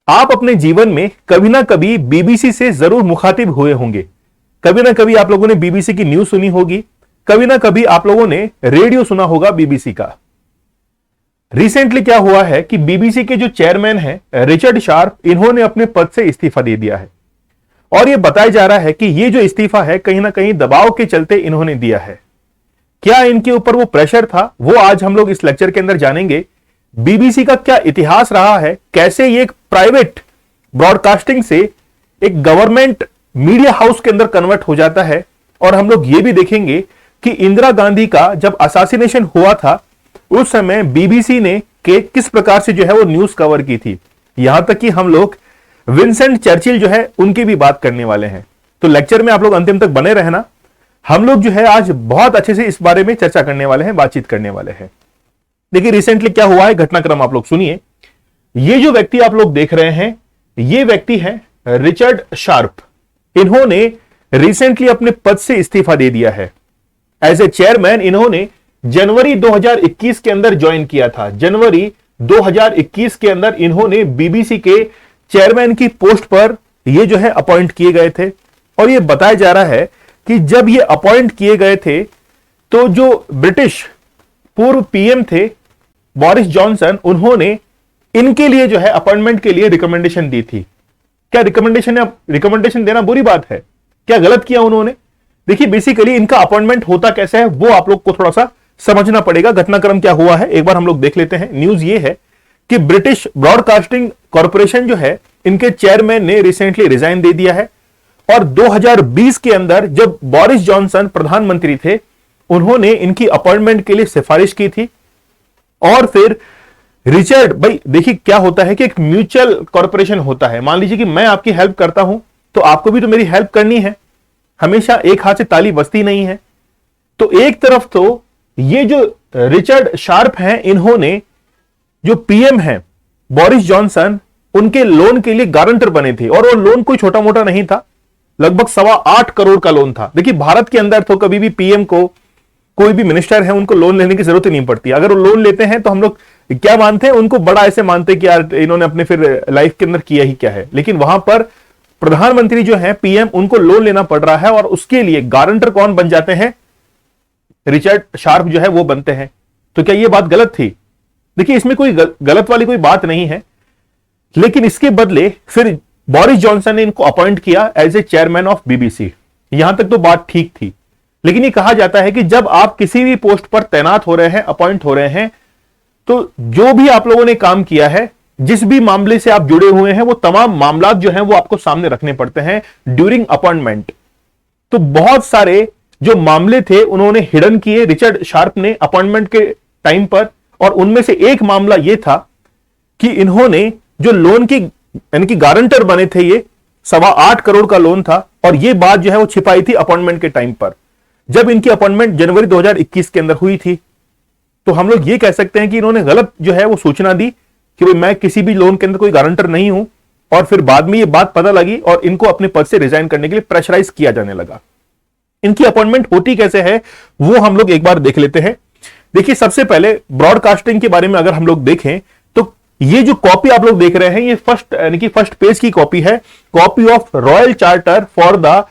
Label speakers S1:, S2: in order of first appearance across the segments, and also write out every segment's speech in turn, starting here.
S1: आप अपने जीवन में कभी ना कभी बीबीसी से जरूर मुखातिब हुए होंगे। कभी ना कभी आप लोगों ने बीबीसी की न्यूज सुनी होगी, कभी ना कभी आप लोगों ने रेडियो सुना होगा बीबीसी का। रिसेंटली क्या हुआ है कि बीबीसी के जो चेयरमैन हैं रिचर्ड शार्प, इन्होंने अपने पद से इस्तीफा दे दिया है। और यह बताया जा रहा है कि यह जो इस्तीफा है कहीं ना कहीं दबाव के चलते इन्होंने दिया है। क्या इनके ऊपर वो प्रेशर था, वो आज हम लोग इस लेक्चर के अंदर जानेंगे। बीबीसी का क्या इतिहास रहा है, कैसे ये एक प्राइवेट ब्रॉडकास्टिंग से एक गवर्नमेंट मीडिया हाउस के अंदर कन्वर्ट हो जाता है। और हम लोग ये भी देखेंगे कि इंदिरा गांधी का जब असासिनेशन हुआ था उस समय बीबीसी ने किस प्रकार से जो है वो न्यूज कवर की थी। यहां तक कि हम लोग विंसेंट चर्चिल जो है उनकी भी बात करने वाले हैं। तो लेक्चर में आप लोग अंतिम तक बने रहना। हम लोग जो है आज बहुत अच्छे से इस बारे में चर्चा करने वाले हैं, बातचीत करने वाले हैं। देखिए रिसेंटली क्या हुआ है, घटनाक्रम आप लोग सुनिए। ये जो व्यक्ति आप लोग देख रहे हैं, ये व्यक्ति है रिचर्ड शार्प। इन्होंने रिसेंटली अपने पद से इस्तीफा दे दिया है। एज ए चेयरमैन इन्होंने जनवरी 2021 के अंदर ज्वाइन किया था। जनवरी 2021 के अंदर इन्होंने बीबीसी के चेयरमैन की पोस्ट पर ये जो है अपॉइंट किए गए थे। और ये बताया जा रहा है कि जब ये अपॉइंट किए गए थे तो जो ब्रिटिश पूर्व पीएम थे बोरिस जॉनसन, उन्होंने इनके लिए जो है अपॉइंटमेंट के लिए रिकमेंडेशन दी थी। क्या रिकमेंडेशन देना बुरी बात है? क्या गलत किया उन्होंने? देखिए बेसिकली इनका अपॉइंटमेंट होता कैसे है वो आप लोग को थोड़ा सा समझना पड़ेगा। घटनाक्रम क्या हुआ है एक बार हम लोग देख लेते हैं। न्यूज ये है कि ब्रिटिश ब्रॉडकास्टिंग कॉर्पोरेशन जो है, इनके चेयरमैन ने रिसेंटली रिजाइन दे दिया है। और 2020 के अंदर जब बोरिस जॉनसन प्रधानमंत्री थे, उन्होंने इनकी अपॉइंटमेंट के लिए सिफारिश की थी। और फिर रिचर्ड, भाई देखिए क्या होता है कि एक म्यूचुअल कॉर्पोरेशन होता है। मान लीजिए कि मैं आपकी हेल्प करता हूं तो आपको भी तो मेरी हेल्प करनी है। हमेशा एक हाथ से ताली बजती नहीं है। तो एक तरफ तो ये जो रिचर्ड शार्प हैं, इन्होंने जो पीएम हैं बोरिस जॉनसन, उनके लोन के लिए गारंटर बने थे। और वो लोन कोई छोटा मोटा नहीं था, लगभग 8.25 करोड़ का लोन था। देखिए भारत के अंदर तो कभी भी पीएम को, कोई भी मिनिस्टर है, उनको लोन लेने की जरूरत ही नहीं पड़ती। अगर वो लोन लेते हैं तो हम लोग क्या मानते हैं, उनको बड़ा ऐसे मानते हैं कि यार इन्होंने अपने फिर लाइफ के अंदर किया ही क्या है। लेकिन वहां पर प्रधानमंत्री जो है पीएम, उनको लोन लेना पड़ रहा है और उसके लिए गारंटर कौन बन जाते हैं? रिचर्ड शार्प जो है वो बनते हैं। तो क्या ये बात गलत थी? देखिए इसमें कोई गलत वाली कोई बात नहीं है। लेकिन इसके बदले फिर बोरिस जॉनसन ने इनको अपॉइंट किया as a chairman of BBC. यहां तक तो बात ठीक थी। लेकिन ये कहा जाता है कि जब आप किसी भी पोस्ट पर तैनात हो रहे हैं, अपॉइंट हो रहे हैं, तो जो भी आप लोगों ने काम किया है, जिस भी मामले से आप जुड़े हुए हैं, वो तमाम मामला जो हैं वो आपको सामने रखने पड़ते हैं ड्यूरिंग अपॉइंटमेंट। तो बहुत सारे जो मामले थे उन्होंने हिडन किए रिचर्ड शार्प ने अपॉइंटमेंट के टाइम पर। और उनमें से एक मामला यह था कि इन्होंने जो लोन की यानी कि गारंटर बने थे, ये 8.25 करोड़ का लोन था। और यह बात जो है वो छिपाई थी अपॉइंटमेंट के टाइम पर, जब इनकी अपॉइंटमेंट जनवरी 2021 के अंदर हुई थी। तो हम लोग ये कह सकते हैं कि इन्होंने गलत जो है वो सूचना दी कि भाई मैं किसी भी लोन के अंदर कोई गारंटर नहीं हूं। और फिर बाद में ये बात पता लगी और इनको अपने पद से रिजाइन करने के लिए प्रेशराइज किया जाने लगा। इनकी अपॉइंटमेंट होती कैसे है वो हम लोग एक बार देख लेते हैं। देखिए सबसे पहले ब्रॉडकास्टिंग के बारे में अगर हम लोग देखें तो ये जो कॉपी आप लोग देख रहे हैं, ये फर्स्ट पेज की कॉपी है। Copy of royal charter for the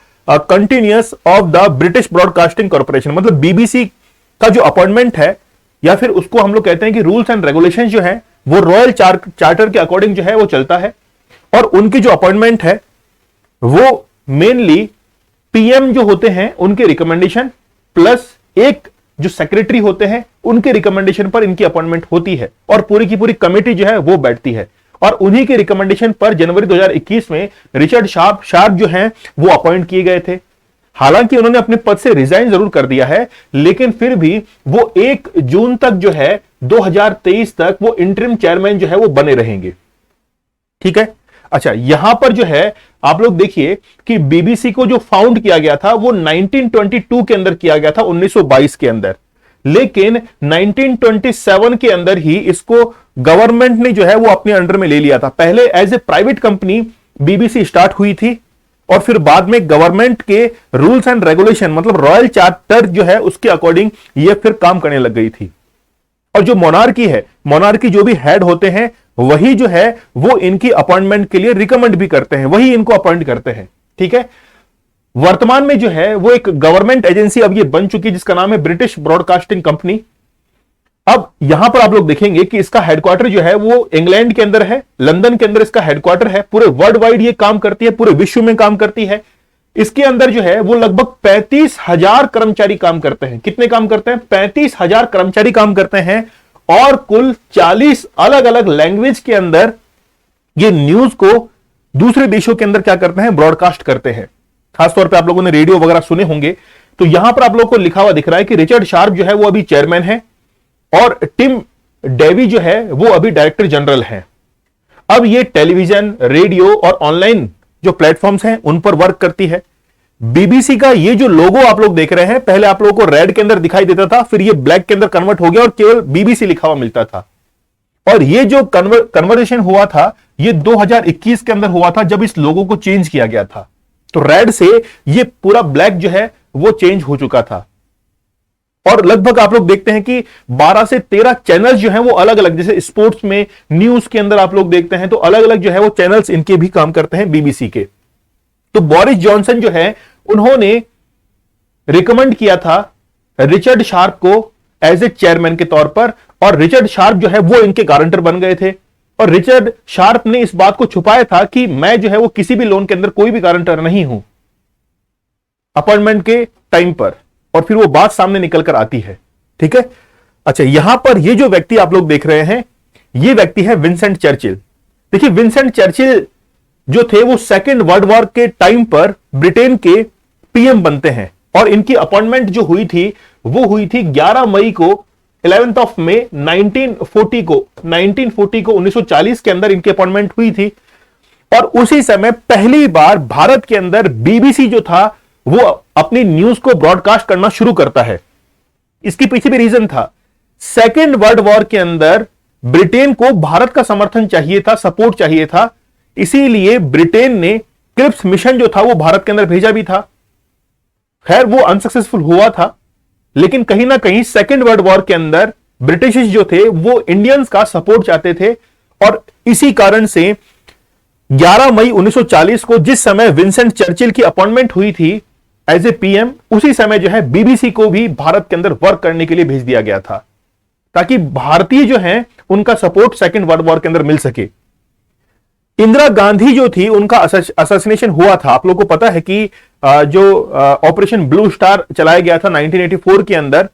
S1: continuous of the British broadcasting corporation. मतलब बीबीसी का जो अपॉइंटमेंट है, या फिर उसको हम लोग कहते हैं कि रूल्स एंड रेगुलेशन जो है वो रॉयल चार्टर के अकॉर्डिंग जो है वो चलता है। और उनकी जो अपॉइंटमेंट है वो मेनली पीएम जो होते हैं उनके रिकमेंडेशन प्लस एक जो सेक्रेटरी होते हैं उनके रिकमेंडेशन पर इनकी अपॉइंटमेंट होती है। और पूरी की पूरी कमेटी जो है वो बैठती है। और उन्हीं के रिकमेंडेशन पर जनवरी 2021 में रिचर्ड शार्प जो हैं वो अपॉइंट किए गए थे। हालांकि उन्होंने अपने पद से रिजाइन जरूर कर दिया है, लेकिन फिर भी वो 1 जून तक जो है 2023 तक वो इंटरिम चेयरमैन जो है वो बने रहेंगे। ठीक है। अच्छा, यहां पर जो है आप लोग देखिए कि बीबीसी को जो फाउंड किया गया था वो 1922 के अंदर किया गया था, 1922 के अंदर। लेकिन 1927 के अंदर ही इसको गवर्नमेंट ने जो है वो अपने अंडर में ले लिया था। पहले as a private company BBC start हुई थी और फिर बाद में गवर्नमेंट के रूल्स एंड रेगुलेशन मतलब रॉयल चार्टर जो है उसके अकॉर्डिंग ये फिर काम करने लग गई थी। और जो मोनार्की है, मोनार्की जो भी हेड होते हैं वही जो है वो इनकी अपॉइंटमेंट के लिए रिकमेंड भी करते हैं, वही इनको अपॉइंट करते हैं। ठीक है, वर्तमान में जो है वो एक गवर्नमेंट एजेंसी अब ये बन चुकी है जिसका नाम है ब्रिटिश ब्रॉडकास्टिंग कंपनी। अब यहां पर आप लोग देखेंगे कि इसका हेडक्वार्टर जो है वो इंग्लैंड के अंदर है, लंदन के अंदर इसका हेडक्वार्टर है। पूरे वर्ल्ड वाइड ये काम करती है, पूरे विश्व में काम करती है। इसके अंदर जो है वो लगभग 35,000 कर्मचारी काम करते हैं। कितने काम करते हैं? 35,000 कर्मचारी काम करते हैं और कुल 40 अलग अलग लैंग्वेज के अंदर ये न्यूज को दूसरे देशों के अंदर क्या करते हैं? ब्रॉडकास्ट करते हैं। खासतौर पे आप लोगों ने रेडियो वगैरह सुने होंगे, तो यहां पर आप लोगों को लिखा हुआ दिख रहा है कि रिचर्ड शार्प जो है वो अभी चेयरमैन है और टिम डेवी जो है वो अभी डायरेक्टर जनरल है। अब ये टेलीविजन, रेडियो और ऑनलाइन जो प्लेटफॉर्म्स हैं उन पर वर्क करती है। बीबीसी का ये जो लोगो आप लोग देख रहे हैं, पहले आप लोगों को रेड के अंदर दिखाई देता था, फिर ये ब्लैक के अंदर कन्वर्ट हो गया और केवल बीबीसी लिखा हुआ मिलता था। और ये जो कन्वर्जेशन हुआ था ये 2021 के अंदर हुआ था जब इस लोगो को चेंज किया गया था। तो रेड से ये पूरा ब्लैक जो है वो चेंज हो चुका था। और लगभग आप लोग देखते हैं कि 12 से 13 चैनल्स जो हैं वो अलग अलग, जैसे स्पोर्ट्स में, न्यूज के अंदर आप लोग देखते हैं तो अलग अलग जो है वो चैनल्स इनके भी काम करते हैं बीबीसी के। तो बोरिस जॉनसन जो है उन्होंने रिकमेंड किया था रिचर्ड शार्प को एज ए चेयरमैन के तौर पर, और रिचर्ड शार्प जो है वो इनके गारंटर बन गए थे। और रिचर्ड शार्प ने इस बात को छुपाया था कि मैं जो है वो किसी भी लोन के अंदर कोई भी गारंटर नहीं हूं अपॉइंटमेंट के टाइम पर, और फिर वो बात सामने निकल कर आती है। ठीक है, अच्छा, यहां पर ये जो व्यक्ति आप लोग देख रहे हैं ये व्यक्ति है विंसेंट चर्चिल। देखिए, विंसेंट चर्चिल जो थे वो सेकेंड वर्ल्ड वॉर के टाइम पर ब्रिटेन के पीएम बनते हैं, और इनकी अपॉइंटमेंट जो हुई थी वो हुई थी 11 मई को, 11th ऑफ मई 1940 को 1940 के अंदर इनकी अपॉइंटमेंट हुई थी। और उसी समय पहली बार भारत के अंदर बीबीसी जो था वो अपनी न्यूज को ब्रॉडकास्ट करना शुरू करता है। इसके पीछे भी रीजन था, सेकेंड वर्ल्ड वॉर के अंदर ब्रिटेन को भारत का समर्थन चाहिए था, सपोर्ट चाहिए था, इसीलिए ब्रिटेन ने क्रिप्स मिशन जो था वो भारत के अंदर भेजा भी था। खैर वो अनसक्सेसफुल हुआ था, लेकिन कहीं ना कहीं सेकेंड वर्ल्ड वॉर के अंदर ब्रिटिश जो थे वो इंडियंस का सपोर्ट चाहते थे, और इसी कारण से 11 मई 1940 को जिस समय विंसेंट चर्चिल की अपॉइंटमेंट हुई थी एज ए पीएम, उसी समय जो है बीबीसी को भी भारत के अंदर वर्क करने के लिए भेज दिया गया था, ताकि भारतीय जो हैं उनका सपोर्ट सेकेंड वर्ल्ड वॉर के अंदर मिल सके। इंदिरा गांधी जो थी उनका असैसिनेशन हुआ था। आप लोगों को पता है कि जो ऑपरेशन ब्लू स्टार चलाया गया था 1984 के अंदर,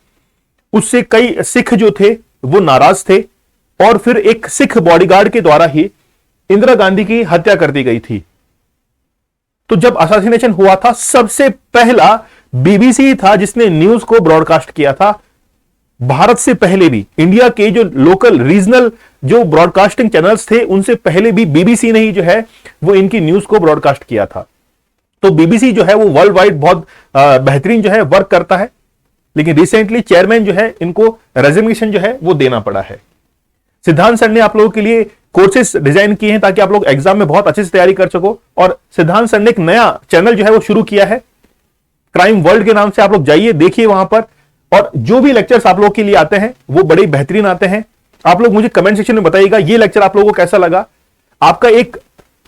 S1: उससे कई सिख जो थे वो नाराज थे, और फिर एक सिख बॉडीगार्ड के द्वारा ही इंदिरा गांधी की हत्या कर दी गई थी। तो जब असैसिनेशन हुआ था, सबसे पहला बीबीसी था जिसने न्यूज को ब्रॉडकास्ट किया था। भारत से पहले भी इंडिया के जो लोकल रीजनल जो ब्रॉडकास्टिंग चैनल्स थे उनसे पहले भी बीबीसी ने ही जो है वो इनकी न्यूज को ब्रॉडकास्ट किया था। तो बीबीसी जो है वो वर्ल्ड वाइड बहुत बेहतरीन जो है वर्क करता है, लेकिन रिसेंटली चेयरमैन जो है इनको रेजिग्नेशन जो है वो देना पड़ा है। सिद्धांत सर ने आप लोगों के लिए कोर्सेस डिजाइन किए हैं ताकि आप लोग एग्जाम में बहुत अच्छे से तैयारी कर सको, और सिद्धांत सर ने एक नया चैनल जो है वो शुरू किया है क्राइम वर्ल्ड के नाम से। आप लोग जाइए, देखिए वहां पर, और जो भी लेक्चर्स आप लोगों के लिए आते हैं वो बड़े बेहतरीन आते हैं। आप लोग मुझे कमेंट सेक्शन में बताइएगा ये लेक्चर आप लोगों को कैसा लगा। आपका एक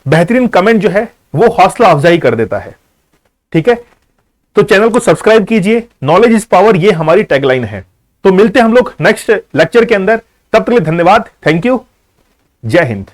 S1: बेहतरीन कमेंट जो है वो हौसला अफजाई कर देता है। ठीक है, तो चैनल को सब्सक्राइब कीजिए। नॉलेज इज पावर, ये हमारी टैगलाइन है। तो मिलते हैं हम लोग नेक्स्ट लेक्चर के अंदर, तब तक के लिए धन्यवाद, थैंक यू, जय हिंद।